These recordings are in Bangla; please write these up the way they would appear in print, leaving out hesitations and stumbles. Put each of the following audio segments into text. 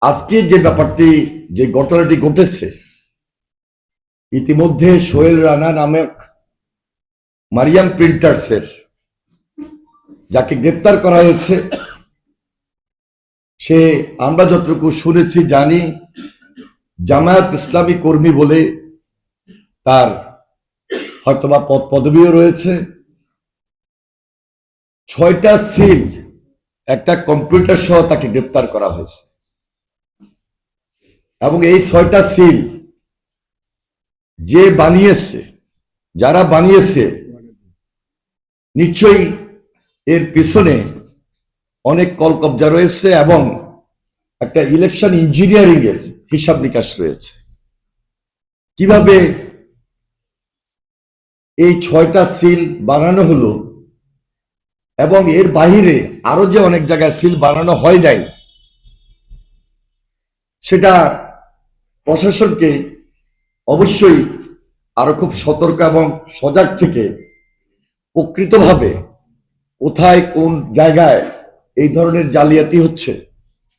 আজকে যে ব্যাপারটি যে ঘটনাটি ঘটেছে, ইতিমধ্যে সোহেল রানা নামক মারিয়াম প্রিন্টার্সের যাকে গ্রেপ্তার করা হয়েছে, সে আমরা যতটুকু শুনেছি জানি জামায়াত ইসলামী কর্মী বলে তার হয়তোবা পদ পদবিও রয়েছে। 6টা সিল একটা কম্পিউটার সহ তাকে গ্রেপ্তার করা হয়েছে এবং এই 6টা সিল যে বানিয়েছে, যারা বানিয়েছে, নিশ্চয়ই এর পিছনে অনেক কলকব্জা রয়েছে এবং একটা ইলেকশন ইঞ্জিনিয়ারিং এর হিসাব নিকাশ রয়েছে। কিভাবে এই 6টা সিল বানানো হলো এবং এর বাহিরে আরো যে অনেক জায়গায় সিল বানানো হয় নাই, সেটা প্রশাসনকে অবশ্যই আরো খুব সতর্ক এবং সজাগ থেকে প্রকৃতভাবে কোথায় কোন জায়গায় এই ধরনের জালিয়াতি হচ্ছে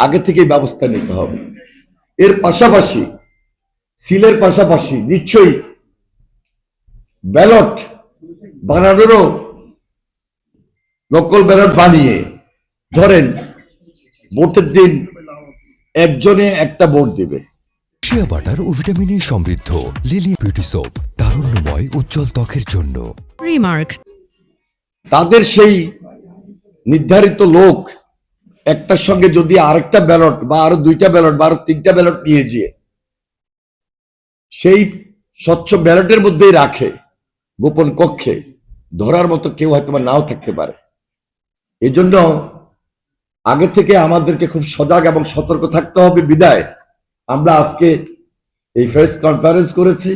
আগে থেকেই ব্যবস্থা নিতে হবে। এর পাশাপাশি সিলের পাশাপাশি নিশ্চয়ই ব্যালট বানানোরও নকল ব্যালট বানিয়ে, ধরেন ভোটের দিন একজনে একটা ভোট দিবে। শিয়া বাটার ও ভিটামিনে সমৃদ্ধ লিলি বিউটি সোপ, তারুণ্যময় উজ্জ্বল ত্বকের জন্য। রিমার্ক, তাদের সেই নির্ধারিত লোক একটার সঙ্গে যদি আরেকটা ব্যালট বা আরো 2টা ব্যালট বা আরো 3টা ব্যালট নিয়ে গিয়ে সেই স্বচ্ছ ব্যালটের মধ্যেই রাখে গোপন কক্ষে, ধরার মতো কেউ হয়তো নাও থাকতে পারে। এজন্য আগে থেকে আমাদেরকে খুব সজাগ এবং সতর্ক থাকতে হবে। বিদায় আমরা আজকে এই প্রেস কনফারেন্স করেছি,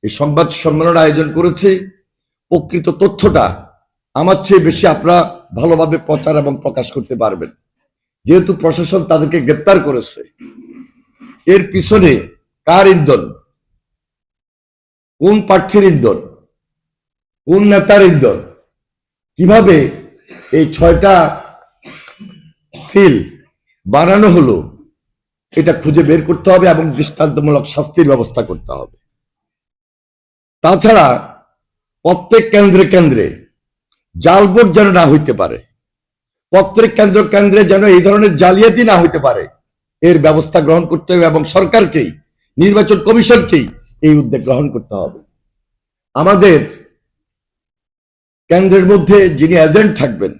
এই সংবাদ সম্মেলন আয়োজন করেছি। প্রকৃত তথ্যটা আমার চেয়ে বেশি আপনারা ভালোভাবে প্রচার এবং প্রকাশ করতে পারবেন, যেহেতু প্রশাসন তাদেরকে গ্রেপ্তার করেছে। এর পিছনে কার ইন্ধন, কোন প্রার্থীর ইন্ধন, কোন নেতার ইন্ধন, কিভাবে এই 6টা সিল বানানো হলো, এটা খুঁজে বের করতে হবে এবং দৃষ্টান্তমূলক শাস্তির ব্যবস্থা করতে হবে। তাছাড়া প্রত্যেক কেন্দ্রে কেন্দ্রে জাল ভোট যেন না হইতে পারে, প্রত্যেক কেন্দ্রে যেন এই ধরনের জালিয়াতি না হইতে পারে, এর ব্যবস্থা গ্রহণ করতে হবে এবং সরকারকেই, নির্বাচন কমিশনকেই এই উদ্যোগ গ্রহণ করতে হবে। আমাদের কেন্দ্রের মধ্যে যিনি এজেন্ট থাকবেন,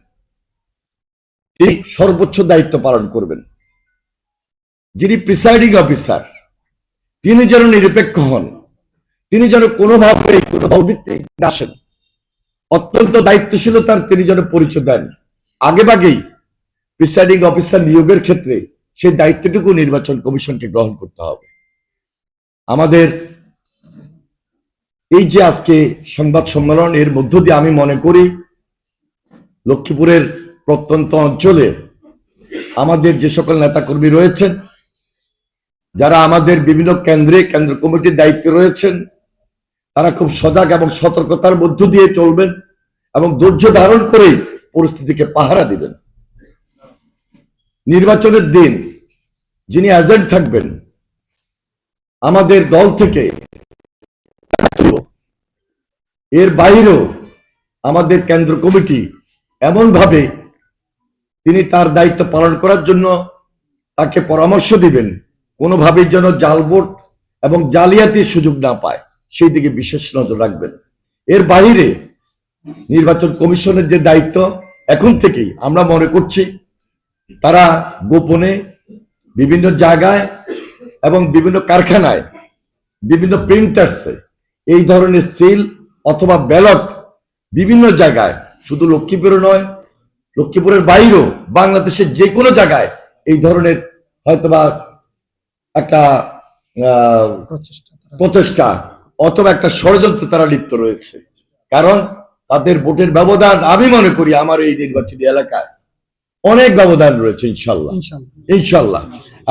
তিনি সর্বোচ্চ দায়িত্ব পালন করবেন। যিনি প্রিসাইডিং অফিসার, তিনি যেন নিরপেক্ষ হন, তিনি যেন কোনোভাবে কোনো দলভিত্তিক না আসেন, অত্যন্ত দায়িত্বশীলতার তিনি যেন পরিচয় দেন। আগেভাগেই প্রিসাইডিং অফিসার নিয়োগের ক্ষেত্রে সেই দায়িত্বটুকু নির্বাচন কমিশনকে গ্রহণ করতে হবে। আমাদের এই যে আজকে সংবাদ সম্মেলন, এর মধ্য দিয়ে আমি মনে করি লক্ষ্মীপুরের প্রত্যন্ত অঞ্চলে আমাদের যে সকল নেতাকর্মী রয়েছেন, যারা আমাদের বিভিন্ন কেন্দ্র কমিটির দায়িত্বে রয়েছেন, তারা খুব সজাগ এবং সতর্কতার মধ্য দিয়ে চলবেন এবং ধৈর্য ধারণ করেই পরিস্থিতিকে পাহারা দিবেন। নির্বাচনের দিন যিনি এজেন্ট থাকবেন আমাদের দল থেকে, এর বাইরেও আমাদের কেন্দ্র কমিটি এমনভাবে তিনি তার দায়িত্ব পালন করার জন্য তাকে পরামর্শ দিবেন, কোনোভাবেই যেন জাল ভোট এবং জালিয়াতির সুযোগ না পায়, সেই দিকে বিশেষ নজর রাখবেন। এর বাইরে নির্বাচন কমিশনের যে দায়িত্ব, এখন থেকেই আমরা মনে করছি তারা গোপনে বিভিন্ন জায়গায় এবং বিভিন্ন কারখানায়, বিভিন্ন প্রিন্টার্সে এই ধরনের সিল অথবা ব্যালট বিভিন্ন জায়গায়, শুধু লক্ষ্মীপুরে নয়, লক্ষ্মীপুরের বাইরেও বাংলাদেশের যে কোনো জায়গায় এই ধরনের হয়তোবা একটা প্রচেষ্টা অথবা একটা ষড়যন্ত্র তারা লিপ্ত রয়েছে। কারণ তাদের ভোটের ব্যবধান, আমি মনে করি আমার এই নির্বাচনী এলাকায় অনেক ব্যবধান রয়েছে ইনশাল্লাহ।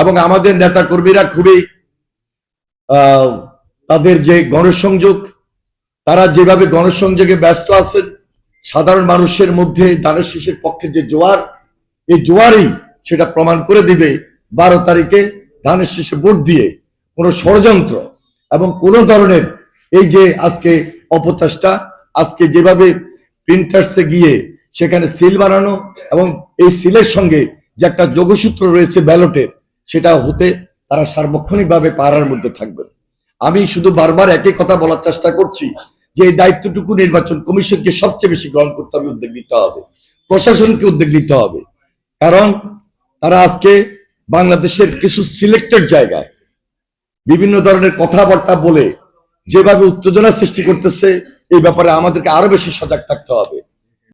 এবং আমাদের নেতা কর্মীরা খুবই তাদের যে গণসংযোগ, তারা যেভাবে গণসংযোগে ব্যস্ত আছেন, সাধারণ মানুষের মধ্যে ধানের শীষের পক্ষে যে জোয়ার, এই জোয়ারই সেটা প্রমাণ করে দিবে 12 তারিখে ধানের শীষে ভোট দিয়ে কোনো ষড়যন্ত্র এবং কোনো ধরনের এই যে আজকে অপচেষ্টা, আজকে যেভাবে প্রিন্টার্সে গিয়ে সেখানে সিল বানানো এবং এই সিলের সঙ্গে যে একটা যোগসূত্র রয়েছে ব্যালটের, সেটা হতে তারা সার্বক্ষণিকভাবে পাড়ার মধ্যে থাকবে। আমি শুধু বারবার একই কথা বলার চেষ্টা করছি যে এই দায়িত্বটুকু নির্বাচন কমিশনকে সবচেয়ে বেশি গ্রহণ করতে হবে, উদ্যোগ নিতে হবে, প্রশাসনকে উদ্যোগ নিতে হবে। কারণ তারা আজকে বাংলাদেশের কিছু সিলেক্টেড জায়গায় বিভিন্ন ধরনের কথাবার্তা বলে যেভাবে উত্তেজনা সৃষ্টি করতেছে, এই ব্যাপারে আমাদেরকে আরো বেশি সজাগ থাকতে হবে।